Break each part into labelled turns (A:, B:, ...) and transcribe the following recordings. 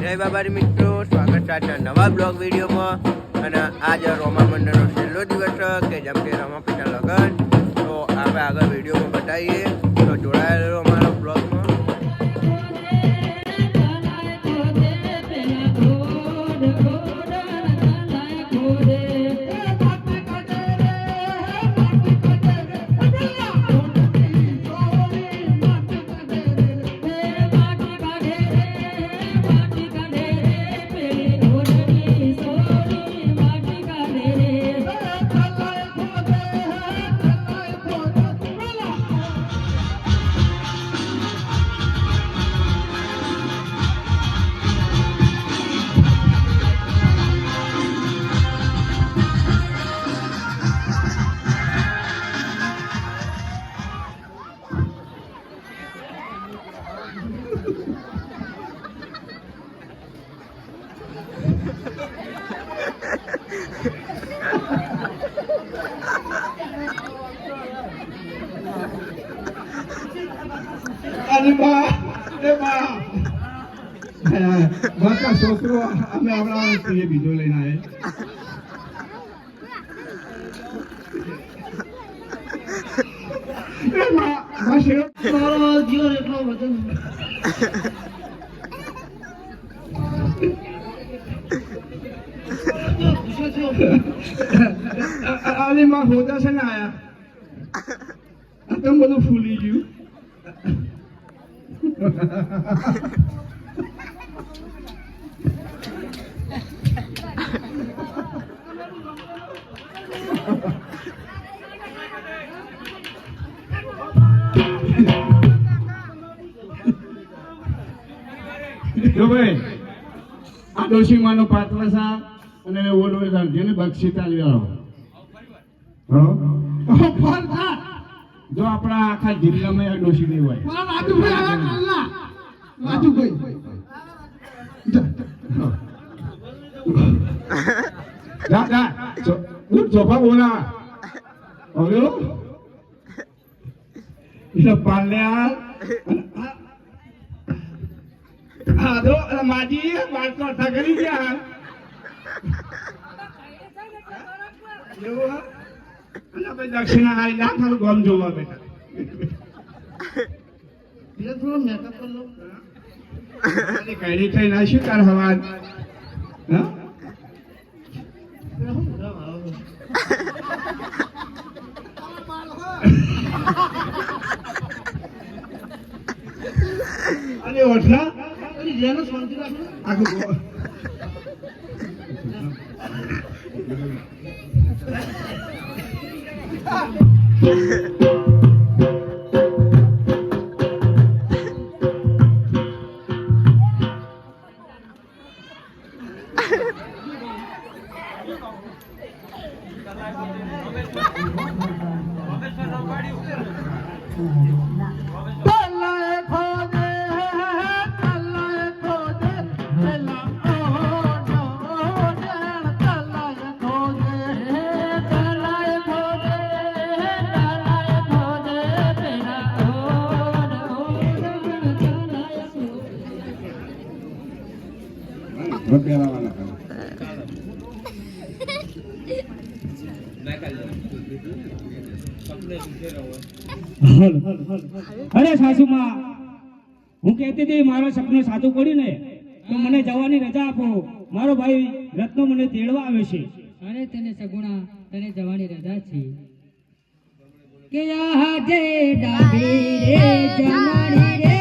A: જય બાબારી મિત્રો, સ્વાગત છે આજના નવા બ્લોગ વિડીયોમાં. અને આજ રોમા મંડળનો છેલ્લો દિવસ કે જેમ કે રમાપીના લગ્ન. તો આપણે આગળ વિડીયોમાં બતાવીએ, તો જોડાયેલો રહો અમારા બ્લોગમાં.
B: છોકરો અમે આપણા બીજો લઈને આવે માં હોદા છે ને આયા તમે બધું ફૂલી ગયું. જો ભાઈ આ ડોશીમાનો પાત્ર છે અને ઓલો જેને બક્ષી ચાલી જો આપણા આખા જિલ્લામાં આ ડોશી નહીં હોય. ચોપા બોલા હવે પાલ્યા હા તો માજી વાત કરતા કરી ગયા દક્ષિણા હારી જા થારું ગમ જોવા બેટા થોડો મેકઅપ કર લો કઈ થઈ ના શું કર હવા અને ઓઠા જેનો શાંતિ રાખો આખું
C: અરે સાસુમા, હું કહેતી હતી મારો સપનું સાચું પડ્યું ને તો મને જવાની રજા આપો. મારો ભાઈ રત્નો મને તેડવા આવે છે.
D: અરે તને સગુણા, તને જવાની રજા છે કે આજે ડાબી રે જમાડી રે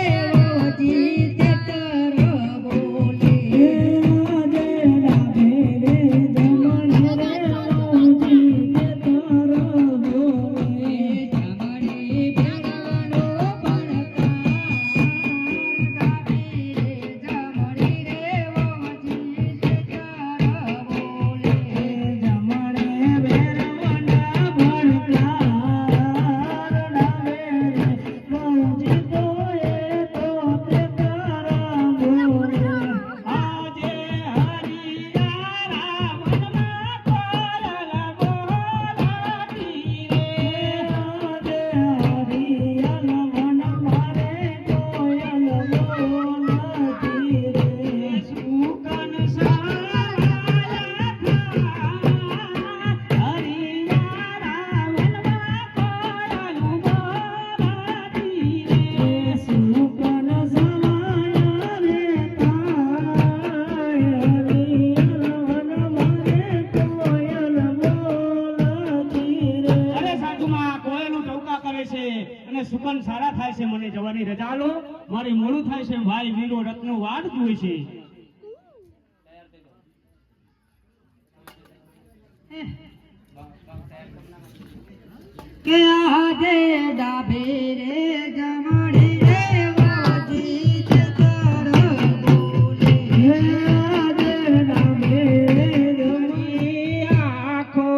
D: વજી તે તર બોલે આજે ડાબી રે જમાડી રે વજી તે તર બોલે જમાડી બેરાનો પડતા ડાબી રે જમાડી રે વજી તે તર બોલે જમાડે બેરાના પડતા ડાબે રે વજી તો એ
C: મારે મોડું થાય છે ભાઈ વીરો રત્નો વાટ જોઈ છે
D: કે આજે ડાભે રે જમણી રે વાજી ચતર બોલે આજે ડાભે રે જમણી
C: આખો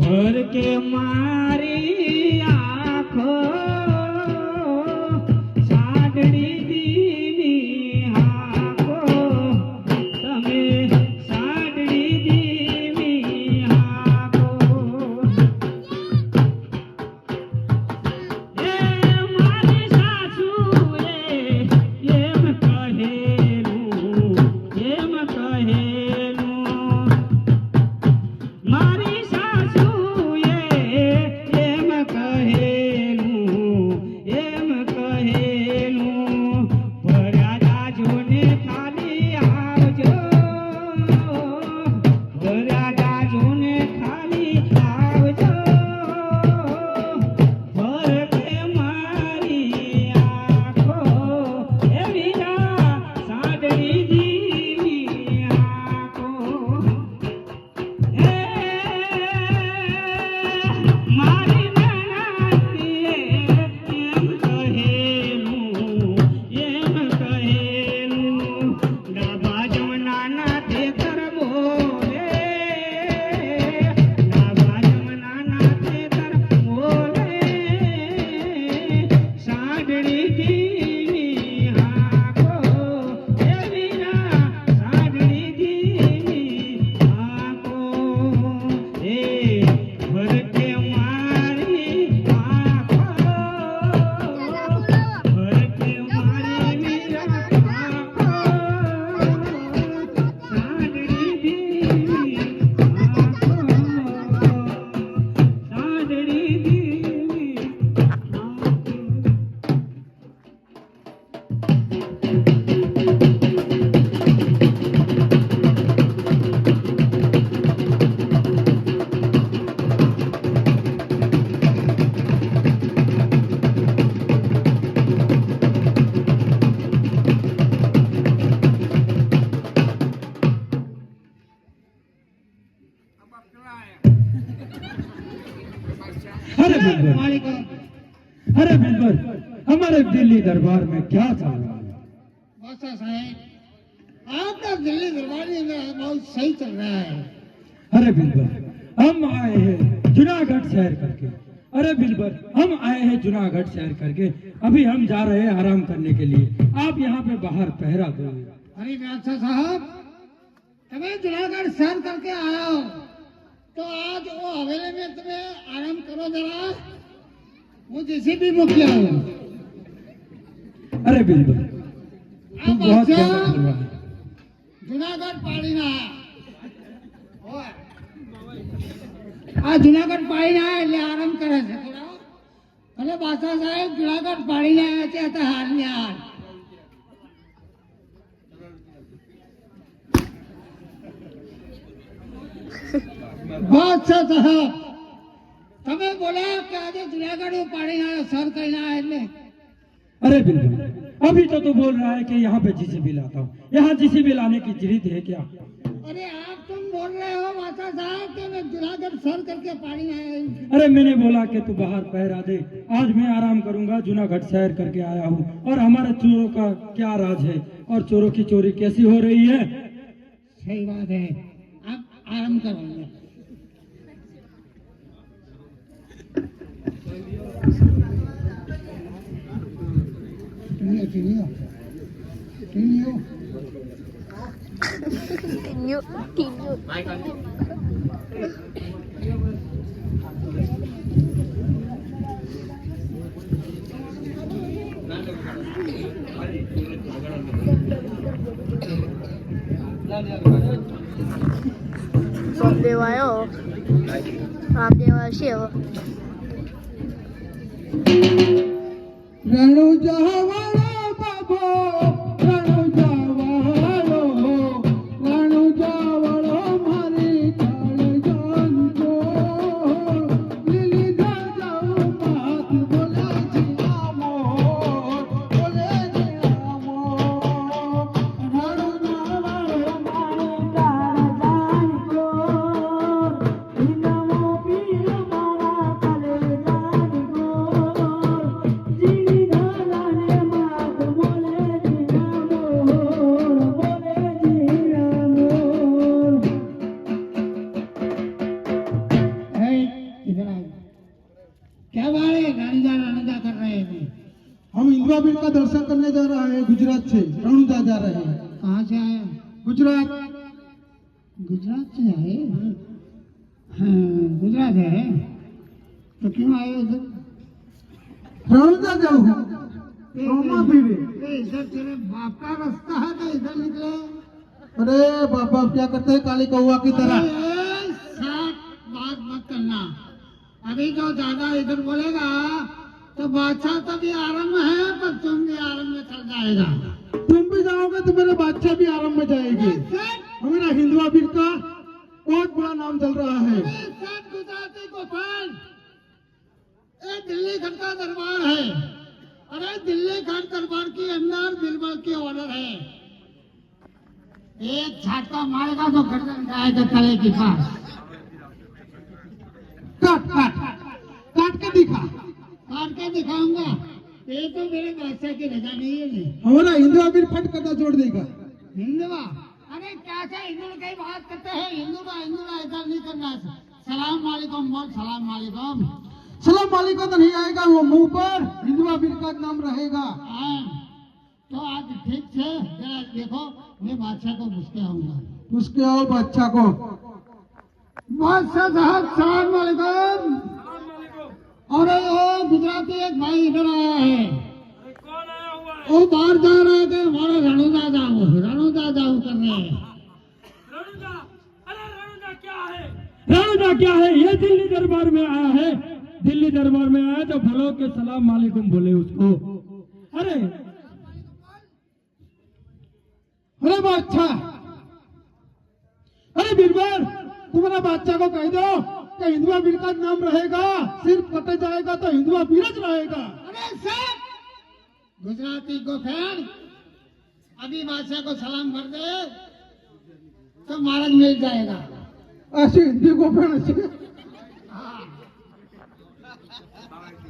C: ભર કે મારી આખો સાડડી દીવી આખો તમે સાડડી દીવી આખો એ મારી સાસુએ એમ કહેલું મારી સાસુએ એમ કહેલું ભર્યા દાજોને ખાલી આવજો ભર્યા દાજોને ખાલી આવજો ભર કે મારી આંખો એ વીરા સાડડી દીવી આંખો મારી નાનાએ એમ કહેલું ડાબા જમનાના તેતર બોલે ડાબા જમનાના તેતર બોલે સાડડી દીવી આંખો એ વીરા સાડડી દીવી આંખો એ ભર કે મારી આંખો ભર કે મારી વીરા આંખો સાડડી દીવી આંખો સાડડી દીવી
E: अरे बिल्बर हमारे दिल्ली दरबार में क्या चल रहा है?
B: बादशाह साहब आपका दिल्ली दरबार में बहुत सही चल रहा है।
E: अरे बिल्बर हम आए हैं जूनागढ़ शहर करके अरे बिल्बर हम आए हैं जूनागढ़ शहर करके अभी हम जा रहे हैं आराम करने के लिए आप यहाँ पे बाहर पहरा दो।
B: अरे बादशाह साहब તમે જુનાગઢ શહેર करके आया हो तो आज वो हवेली में तुम्हें आराम करो जरा वो जैसे भी मुखिया हो।
E: अरे बिल्बर तुम बहुत
B: बादशाह
E: ज्यादा बोल रहा है।
B: જુનાગઢ પાડીના આ જુનાગઢ પાડીના એટલે આરામ કરે છે ભલે બાદશાહ સાહેબ જુનાગઢ પાડીને આવ્યા છે તો હાલની હાલ બાદશાહ સાહેબ તમે બોલ્યા કે આજે જુનાગઢ પાડીને આવ્યો સર કરીને આવ્યા એટલે
E: अरे बिल्बर अभी तो तू बोल रहा है कि यहाँ पे जीसीबी लाता हूँ यहाँ जीसीबी लाने की जरूरत है क्या?
B: अरे आप तुम बोल रहे हो बादशाह साहब कि मैं जूनागढ़ सर करके पानी आया हूँ।
E: अरे मैंने बोला कि तू बाहर पहरा दे आज मैं आराम करूंगा जूनागढ़ शहर करके आया हूँ और हमारे चोरों का क्या राज है और चोरों की चोरी कैसी हो रही है?
B: सही बात है आप आराम करोगे
F: રામદેવ આવ્યો રામદેવ આવશે હવે
B: રણુજાવાળો બાબો રણુજાવાળો મારી કાળજાનજો લીલી દાદાઓ માથ બોલે છે આવો
E: सा जा रहे हैं।
B: कहाँ से आए?
E: गुजरात।
B: गुजरात से आए? हाँ, गुजरात है तो क्यों आए इधर?
E: रौदा जाऊँ रोमा फिरे।
B: इधर तेरे बाप का रास्ता है तो इधर निकले।
E: अरे बाप बाप क्या करते हैं काली कौआ की तरह।
B: साथ बात मत करना। अभी जो ज्यादा इधर बोलेगा तो बादशाह तो भी आराम में है पर तुम भी आराम में चल जाएगा।
E: तुम भी जाओगे तो मेरे बादशाह भी आराम में जाएगी। हमारा हिंदुआ बिल का बहुत बड़ा नाम चल रहा है।
B: गुजराती गोपाल, ये दिल्ली खंड का दरबार है। अरे दिल्ली खंड दरबार के अंदर बिरबल की ऑर्डर है। एक झटका मारेगा तो गर्दन जाएगा तले के पास।
E: काट काट काट के दिखा।
B: काट के दिखाऊंगा। ये तो मेरे बादशाह की रजा नहीं है। नहीं
E: हमारा हिंदुआ बिल फट करता जोड़ देगा।
B: हिंदुआ, अरे क्या क्या हिंदू की बात करते हैं? हिंदुआ इधर नहीं करना। सलाम वालेकुम बोल। सलाम वालेकुम।
E: सलाम वालेकुम तो नहीं आएगा, वो मुंह पर हिंदुआ बिल का नाम रहेगा।
B: हाँ, तो आज ठीक से जरा देखो, मैं बादशाह को पूछते आऊंगा।
E: उसके और बादशाह को।
B: बादशाह साहब सलाम वालेकुम। अरे ओ गुजराती एक भाई इधर आया है। वो बाहर जा रहा है कि हमारा रणुदा जाऊ कर रहे हैं।
E: रणुदा क्या है? ये दिल्ली दरबार में आया है। दिल्ली दरबार में आया तो भलो के सलाम वालेकुम बोले उसको। अरे अरे बादशाह, अरे बीरबल तुम्हारा बादशाह को कह दो कि हिंदुआ बिल का नाम रहेगा, सिर्फ कटे जाएगा तो हिंदुआ बीरज रहेगा।
B: अरे सर गुजराती को फैन, अभी बादशाह को सलाम कर दे तो मार्ग मिल जाएगा।
E: ऐसे हिंदी को फैन, ऐसे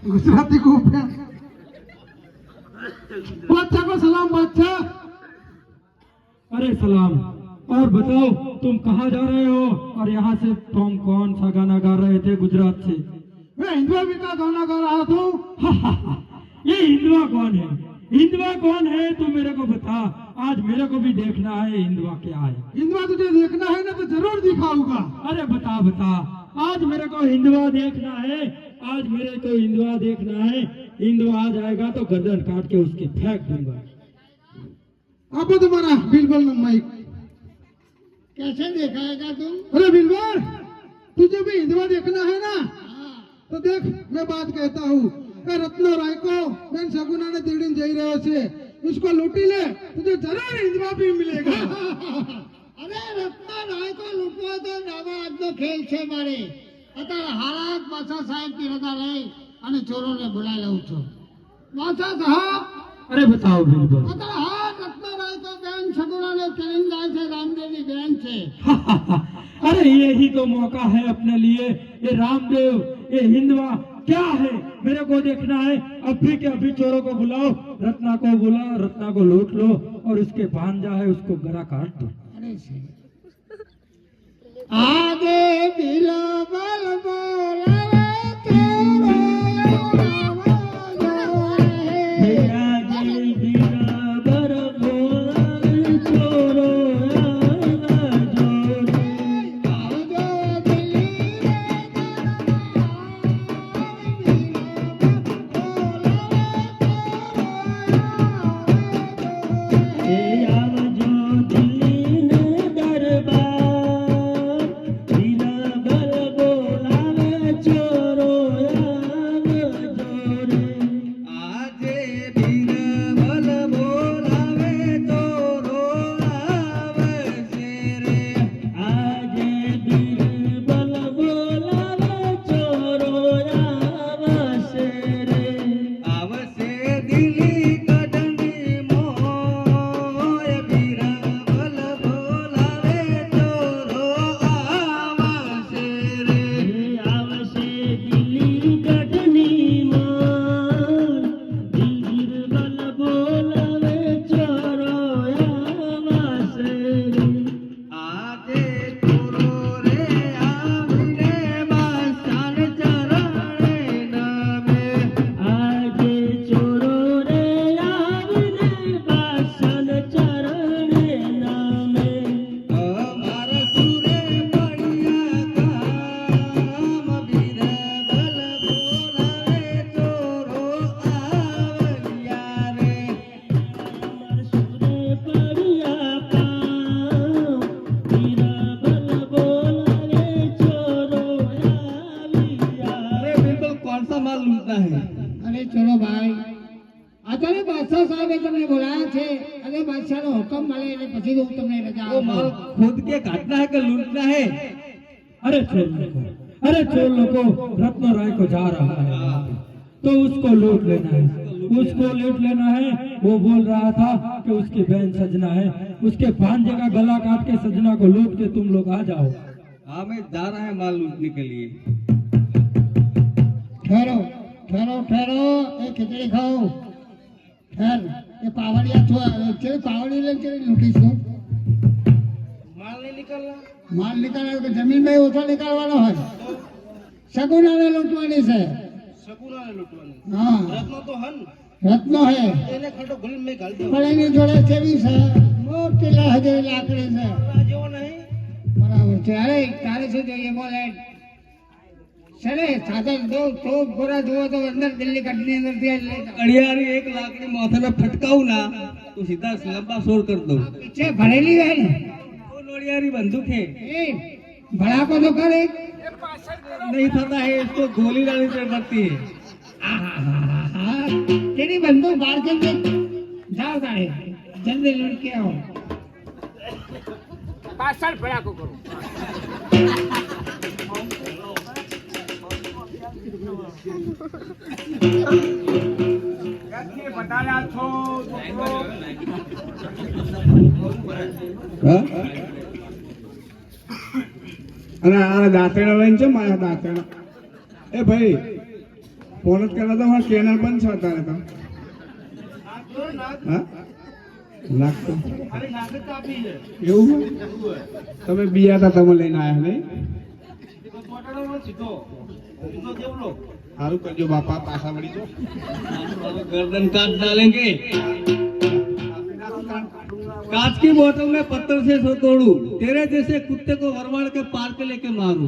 E: गुजराती को फैन। बादशाह को सलाम। बादशाह अरे सलाम। और बताओ तुम कहाँ जा रहे हो और यहाँ से तुम कौन सा गाना गा रहे थे गुजरात से? मैं हिंदुआ बिल का गाना गा रहा था। ये हिंदुआ कौन है? हिंदुआ कौन है तू मेरे को बता। आज मेरे को भी देखना है हिंदुआ क्या है। हिंदुआ तुझे देखना है ना तो जरूर दिखाऊंगा। अरे बता बता, आज मेरे को हिंदुआ देखना है। आज मेरे को हिंदुआ देखना है। हिंदुआ आ जाएगा तो गर्दन काट के उसके फेंक दूंगा। अब तुम्हारा बिलबल माइक
B: कैसे दिखाएगा तुम?
E: अरे बिलबल तुझे भी हिंदुआ देखना है ना
B: हाँ।
E: तो देख मैं बात कहता हूँ। रत्नो राय को बेन सगुना ने तीन जई रहे से उसको लूटी ले, तुझे जरूर हिंदुआ भी मिलेगा।
B: अरे रत्नो राय को लूटवा तो नवा આજનો ખેલ છે મારે। અત્યારે હાલાત બાદશાહ સાહેબ की રજા લઈ અને ચોરોને બોલાવી લઉં છું। બાદશાહ સાહેબ,
E: अरे बताओ बिलबल।
B: અત્યારે હા રત્નો રાય તો બેન સગુણાને તેડીને જાય છે। રામદેવની બેન છે।
E: अरे यही तो मौका है अपने लिए। ये रामदेव, ये हिंदुआ क्या है मेरे को देखना है। अभी के अभी चोरों को बुलाओ, रत्ना को बुलाओ, रत्ना को लूट लो और उसके भांजा है उसको गला काट दो।
B: अरे आगे बिलबल बोलावे तेरो
E: दरबार
B: બાદશાહનો હુકમ મળે એટલે પછી હું તમને રજા
E: वो
B: આપું.
E: माल खुद के काटना है कि लूटना है? अरे चोर लोगों रत्नो राय को जा रहा है वहाँ पे। तो उसको लूट लेना है, उसको लूट लेना है। वो बोल रहा था कि उसकी बहन सजना है, उसके भांजे का गला काट के सजना को लूट के तुम लोग आ जाओ। हाँ मैं जा रहा है माल लूटने के लिए।
B: ठहरो ठहरो ठहरो, ये खिचड़ी खाओ। ठहर, ये पावड़िया चले पावड़ी ले चले लूटीશું. માલ નીકળવાનો કે જમીન માં ઓછો નીકળવાનો હોય. સગુનાને લૂંટવાની છે. હા, રત્નો હે પણ એની જોડે કેવી છે? મોટી લહેજેવી લાકડી છે. બરાબર છે. અરે તારે શું જોઈએ બોલે? ચલે સાધન દો તો પૂરા જુઓ તો અંદર દિલ્હી કટની અંદર
E: अड़ियारी एक लाकड़ी माथे में फटकाऊ ना तो सीधा लंबा शोर कर दो।
B: पीछे भरेली है ने
E: वो लोडियारी बंदूक है,
B: ए भड़ाको तो करे.
E: नहीं थता है, इसको गोली डालनी पड़ती है।
B: आहा, तेरी बंदूक बाहर के दे. जाओ तारे जल्दी लूट के आओ.
C: પાછળ ભડાકો કરો.
B: અને આ દાંતેડા લઈને છે મારા દાંતેડા. એ ભાઈ ફોન જ કર્યો તો મારા ચેનલ બંધ છે અત્યારે તો. હા લાગતો એવું તમે બિયા હતા તમે લઈને આવ્યા નહીં? સારું કરજો બાપા, પાછા વળી જો.
E: गर्दन काट डालेंगे। कांच की बोतल में पत्थर से सो तोड़ू, तेरे जैसे कुत्ते को वरवाड़ के पार के लेके मारू।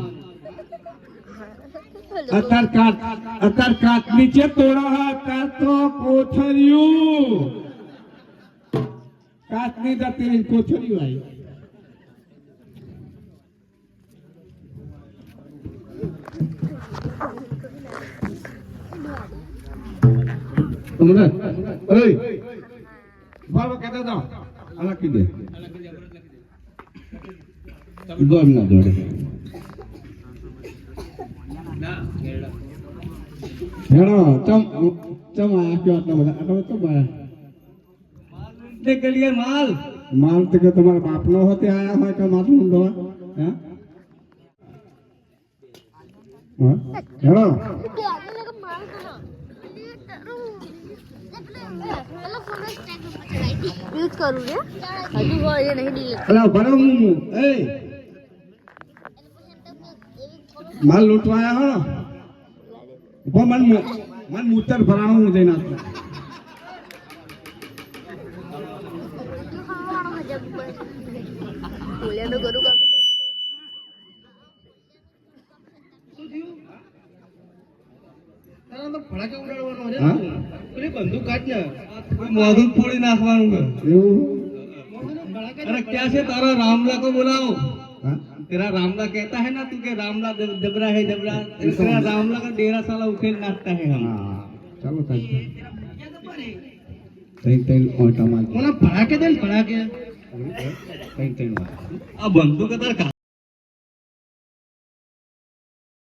B: અત્યાર કાચ નીચે તોડા હા, અત્યાર તો કોથળિયું કાચ ની જતી કોથળિયું આવી. તમને અરે બાબા કહેતા હતા આલા કીધે દોડ ના દોડે હેડો ચમ આ ક્યો આટલા બધા આટલા તો બરા
E: लूटने के लिए माल
B: માલ તો કે તમારા બાપનો હોતે આયા હોય કે માથું ઊંડો હે? હા હેડો
F: यूज करूँ रे हजू हो ये नहीं डिलीट
B: અલા ભરો મુમુ એ માલ લૂંટવાયા હો ઉભો મન મૂતર ભરાણો હું જઈને આપતો.
F: बोलिया तो करूँ का
B: હા
E: मधु फोड़ी नाखवाऊंगा।
B: એવું
E: अरे क्या से तारा रामला को बुलाओ।
B: હા
E: तेरा रामला कहता है ना तू के रामला जबरा है जबरा, तेरा रामला का डेरा साला उखेल नाचता है हम।
B: હા ચાલો તાઈ તઈ ઓટા માર
E: भड़ाके दे भड़ाके
B: તઈ
E: अब बंदूक का